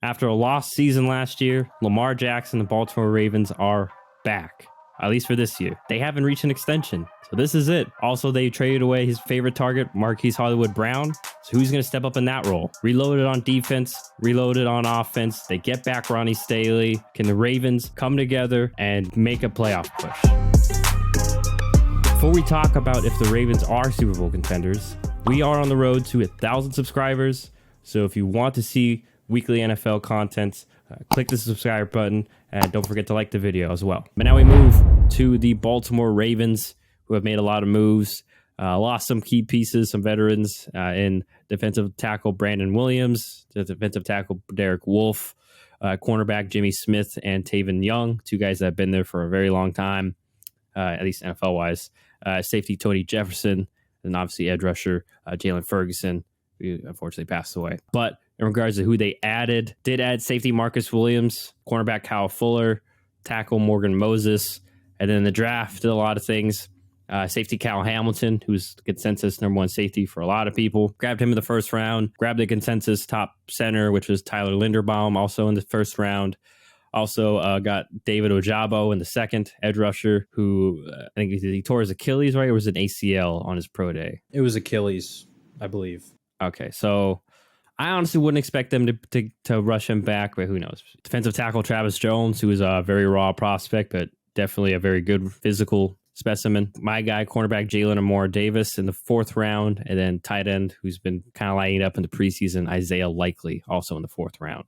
After a lost season last year, Lamar Jackson and the Baltimore Ravens are back, at least for this year. They haven't reached an extension, so this is it. Also, they traded away his favorite target, Marquise Hollywood Brown. So who's going to step up in that role? Reloaded on defense, reloaded on offense. They get back Ronnie Staley. Can the Ravens come together and make a playoff push? Before we talk about if the Ravens are Super Bowl contenders, we are on the road to 1,000 subscribers. So if you want to see weekly NFL content, click the subscribe button and don't forget to like the video as well. But now we move to the Baltimore Ravens, who have made a lot of moves, lost some key pieces, some veterans in defensive tackle Brandon Williams, defensive tackle Derek Wolfe, cornerback Jimmy Smith, and Taven Young, two guys that have been there for a very long time, at least NFL wise. Safety Tony Jefferson, and obviously edge rusher Jalen Ferguson, who unfortunately passed away. But in regards to who they added, did add safety Marcus Williams, cornerback Kyle Fuller, tackle Morgan Moses, and then in the draft did a lot of things. Safety Cal Hamilton, who's the consensus #1 safety for a lot of people. Grabbed him in the first round. Grabbed the consensus top center, which was Tyler Linderbaum, also in the first round. Also got David Ojabo in the second, edge rusher, who I think he tore his Achilles, right? Or was it an ACL on his pro day? It was Achilles, I believe. Okay, so I honestly wouldn't expect them to rush him back, but who knows? Defensive tackle Travis Jones, who is a very raw prospect, but definitely a very good physical specimen. My guy, cornerback Jalen Amore Davis in the fourth round, and then tight end, who's been kind of lighting up in the preseason, Isaiah Likely, also in the fourth round.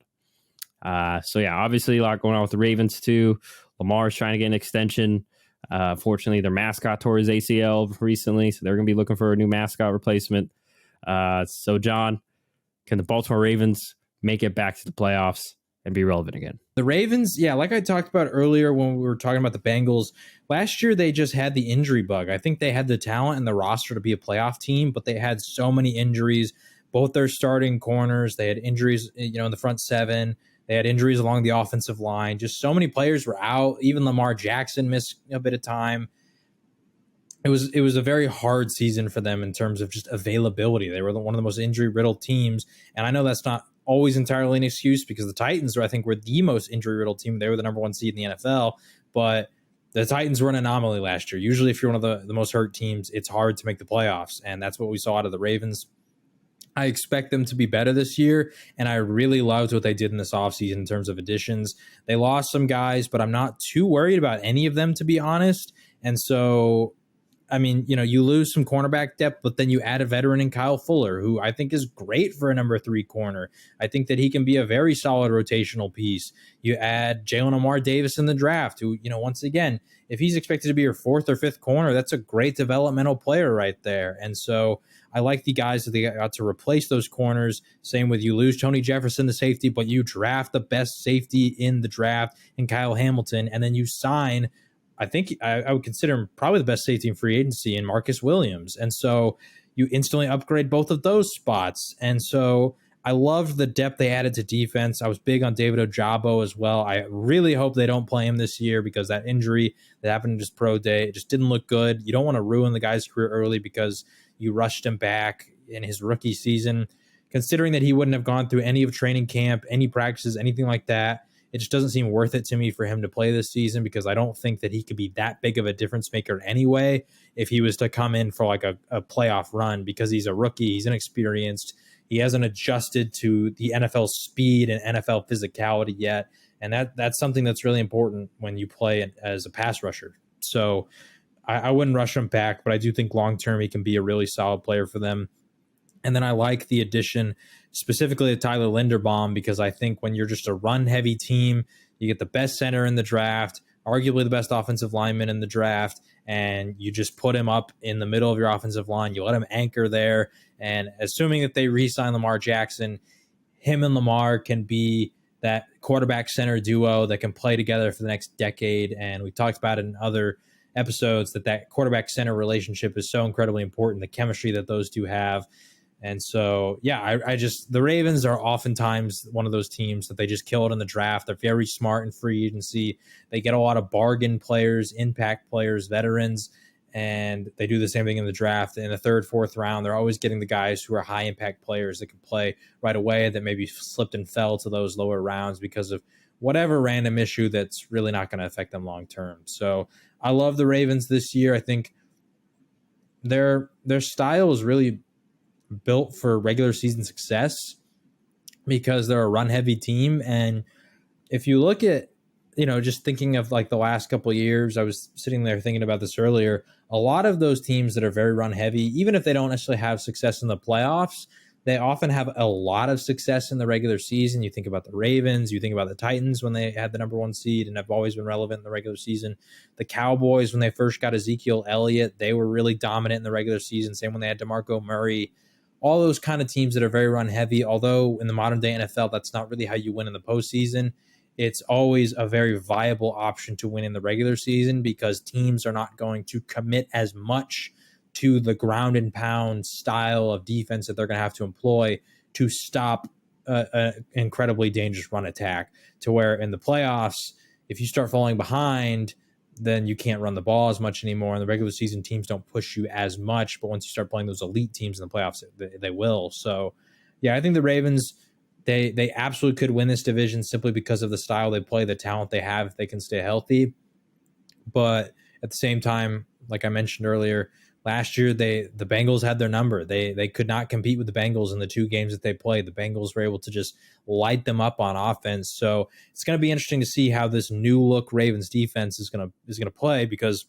So yeah, obviously a lot going on with the Ravens too. Lamar's trying to get an extension. Fortunately, their mascot tore his ACL recently, so they're going to be looking for a new mascot replacement. So John, can the Baltimore Ravens make it back to the playoffs and be relevant again? The Ravens, yeah, like I talked about earlier when we were talking about the Bengals, last year they just had the injury bug. I think they had the talent and the roster to be a playoff team, but they had so many injuries. Both their starting corners, they had injuries, in the front seven. They had injuries along the offensive line. Just so many players were out. Even Lamar Jackson missed a bit of time. It was a very hard season for them in terms of just availability. They were one of the most injury-riddled teams, and I know that's not always entirely an excuse because the Titans, I think, were the most injury-riddled team. They were the #1 seed in the NFL, but the Titans were an anomaly last year. Usually, if you're one of the most hurt teams, it's hard to make the playoffs, and that's what we saw out of the Ravens. I expect them to be better this year, and I really loved what they did in this offseason in terms of additions. They lost some guys, but I'm not too worried about any of them, to be honest. And so, I mean, you lose some cornerback depth, but then you add a veteran in Kyle Fuller, who I think is great for a #3 corner. I think that he can be a very solid rotational piece. You add Jalen Amore Davis in the draft, who, once again, if he's expected to be your 4th or 5th corner, that's a great developmental player right there. And so I like the guys that they got to replace those corners. Same with you lose Tony Jefferson, the safety, but you draft the best safety in the draft in Kyle Hamilton, and then you sign, I think I would consider him probably the best safety in free agency in Marcus Williams. And so you instantly upgrade both of those spots. And so I loved the depth they added to defense. I was big on David Ojabo as well. I really hope they don't play him this year because that injury that happened in his pro day, it just didn't look good. You don't want to ruin the guy's career early because you rushed him back in his rookie season. Considering that he wouldn't have gone through any of training camp, any practices, anything like that, it just doesn't seem worth it to me for him to play this season because I don't think that he could be that big of a difference maker anyway if he was to come in for like a playoff run because he's a rookie, he's inexperienced, he hasn't adjusted to the NFL speed and NFL physicality yet, and that's something that's really important when you play as a pass rusher. So I wouldn't rush him back, but I do think long-term he can be a really solid player for them. And then I like the addition specifically to Tyler Linderbaum because I think when you're just a run-heavy team, you get the best center in the draft, arguably the best offensive lineman in the draft, and you just put him up in the middle of your offensive line. You let him anchor there, and assuming that they re-sign Lamar Jackson, him and Lamar can be that quarterback-center duo that can play together for the next decade. And we talked about it in other episodes that quarterback-center relationship is so incredibly important, the chemistry that those two have. And so, yeah, the Ravens are oftentimes one of those teams that they just killed in the draft. They're very smart in free agency. They get a lot of bargain players, impact players, veterans. And they do the same thing in the draft. In the third, fourth round, they're always getting the guys who are high impact players that can play right away that maybe slipped and fell to those lower rounds because of whatever random issue that's really not going to affect them long term. So I love the Ravens this year. I think their style is really built for regular season success because they're a run heavy team. And if you look at, just thinking of like the last couple of years, I was sitting there thinking about this earlier. A lot of those teams that are very run heavy, even if they don't necessarily have success in the playoffs, they often have a lot of success in the regular season. You think about the Ravens, you think about the Titans when they had the number 1 seed and have always been relevant in the regular season. The Cowboys, when they first got Ezekiel Elliott, they were really dominant in the regular season. Same when they had DeMarco Murray. All those kind of teams that are very run heavy, although in the modern day NFL, that's not really how you win in the postseason. It's always a very viable option to win in the regular season because teams are not going to commit as much to the ground and pound style of defense that they're going to have to employ to stop an incredibly dangerous run attack, to where in the playoffs, if you start falling behind, then you can't run the ball as much anymore. In the regular season, teams don't push you as much, but once you start playing those elite teams in the playoffs, they will. So, yeah, I think the Ravens, they absolutely could win this division simply because of the style they play, the talent they have, if they can stay healthy. But at the same time, like I mentioned earlier, last year the Bengals had their number. They could not compete with the Bengals in the 2 games that they played. The Bengals were able to just light them up on offense. So it's going to be interesting to see how this new look Ravens defense is going to play, because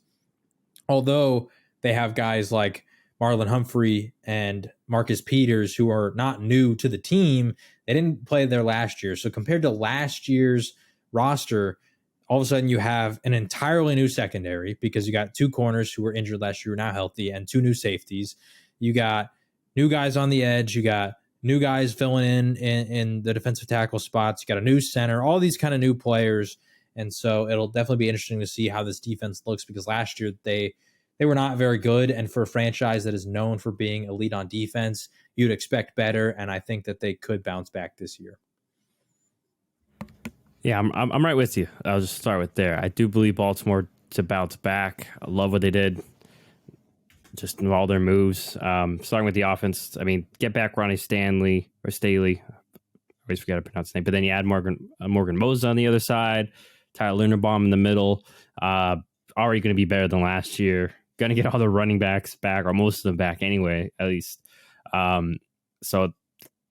although they have guys like Marlon Humphrey and Marcus Peters, who are not new to the team, they didn't play there last year. So compared to last year's roster, all of a sudden you have an entirely new secondary because you got 2 corners who were injured last year, who are now healthy, and 2 new safeties. You got new guys on the edge. You got new guys filling in the defensive tackle spots. You got a new center, all these kind of new players. And so it'll definitely be interesting to see how this defense looks, because last year they were not very good. And for a franchise that is known for being elite on defense, you'd expect better. And I think that they could bounce back this year. Yeah, I'm right with you. I'll just start with there. I do believe Baltimore to bounce back. I love what they did, just in all their moves. Starting with the offense, I mean, get back Ronnie Stanley or Staley. I always forget how to pronounce his name. But then you add Morgan Moses on the other side, Tyler Linderbaum in the middle. Already going to be better than last year. Going to get all the running backs back, or most of them back anyway, at least. So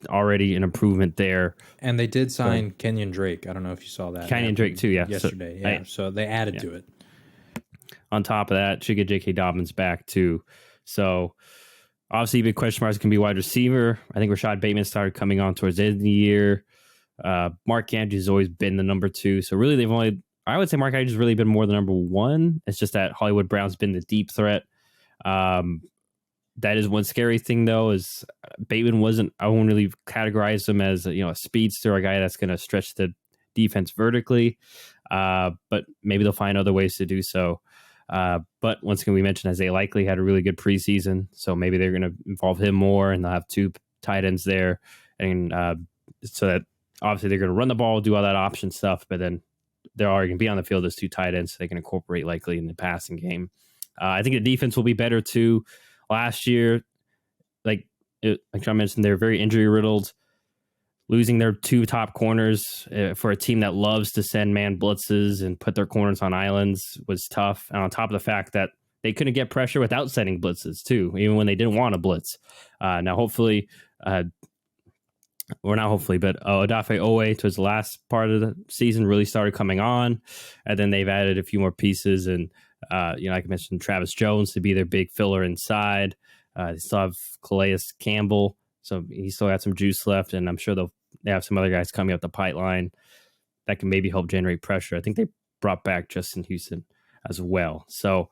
already an improvement there. And they did sign Kenyon Drake. I don't know if you saw that. Kenyon Drake too, yeah. Yesterday, so they added to it. On top of that, should get J.K. Dobbins back too. So obviously big question marks can be wide receiver. I think Rashad Bateman started coming on towards the end of the year. Mark Andrews has always been the number 2. So really I would say Mark Andrews has really been more the number 1. It's just that Hollywood Brown's been the deep threat. That is one scary thing, though, is Bateman I won't really categorize him as a speedster, a guy that's going to stretch the defense vertically. But maybe they'll find other ways to do so. But once again, we mentioned Isaiah Likely had a really good preseason, so maybe they're going to involve him more, and they'll have 2 tight ends there. And so that obviously they're going to run the ball, do all that option stuff, but then they're already going to be on the field as 2 tight ends, so they can incorporate Likely in the passing game. I think the defense will be better too. Last year, like I mentioned, they're very injury riddled. Losing their 2 top corners for a team that loves to send man blitzes and put their corners on islands was tough. And on top of the fact that they couldn't get pressure without sending blitzes too, even when they didn't want to blitz. Now, hopefully, or not hopefully, but Odafe Owe towards the last part of the season really started coming on, and then they've added a few more pieces. And like I mentioned, Travis Jones to be their big filler inside. They still have Calais Campbell, so he still got some juice left, and I'm sure they have some other guys coming up the pipeline that can maybe help generate pressure. I think they brought back Justin Houston as well. So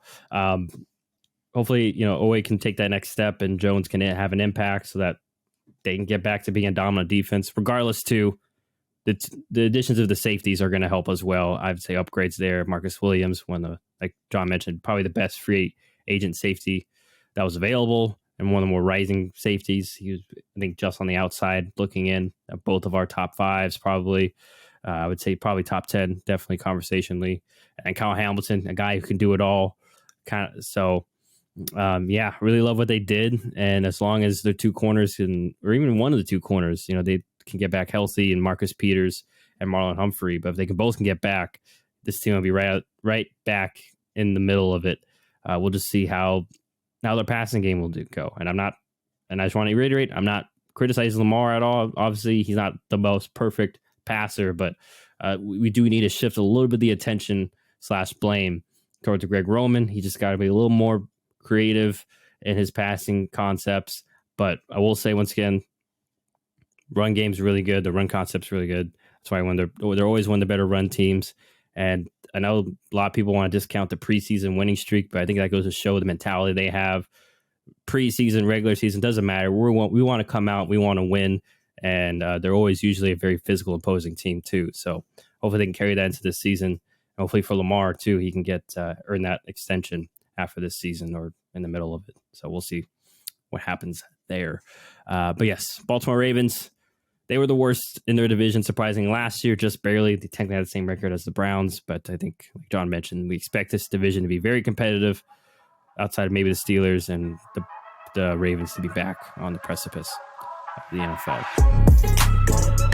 hopefully, Owe can take that next step, and Jones can have an impact so that they can get back to being a dominant defense. Regardless, too, the additions of the safeties are going to help as well. I would say upgrades there. Marcus Williams, like John mentioned, probably the best free agent safety that was available, and one of the more rising safeties. He was, I think, just on the outside looking in at both of our top 5s, probably. I would say probably top 10, definitely conversationally. And Kyle Hamilton, a guy who can do it all. So Yeah, really love what they did. And as long as their two corners can, or even one of the two corners, they can get back healthy, and Marcus Peters and Marlon Humphrey. But if they can both can get back, this team will be right back in the middle of it. We'll just see how their passing game will go. And I just want to reiterate, I'm not criticizing Lamar at all. Obviously, he's not the most perfect passer, but we do need to shift a little bit of the attention / blame towards Greg Roman. He just got to be a little more creative in his passing concepts. But I will say once again, run game's really good. The run concept's really good. That's why they're always one of the better run teams. And I know a lot of people want to discount the preseason winning streak, but I think that goes to show the mentality they have. Preseason, regular season, doesn't matter. We want to come out, we want to win, and they're always usually a very physical, opposing team too. So hopefully they can carry that into this season. Hopefully for Lamar too, he can earn that extension after this season or in the middle of it. So we'll see what happens there. But yes, Baltimore Ravens, they were the worst in their division, surprising last year, just barely. They technically had the same record as the Browns, but I think, like John mentioned, we expect this division to be very competitive outside of maybe the Steelers, and the Ravens to be back on the precipice of the NFL.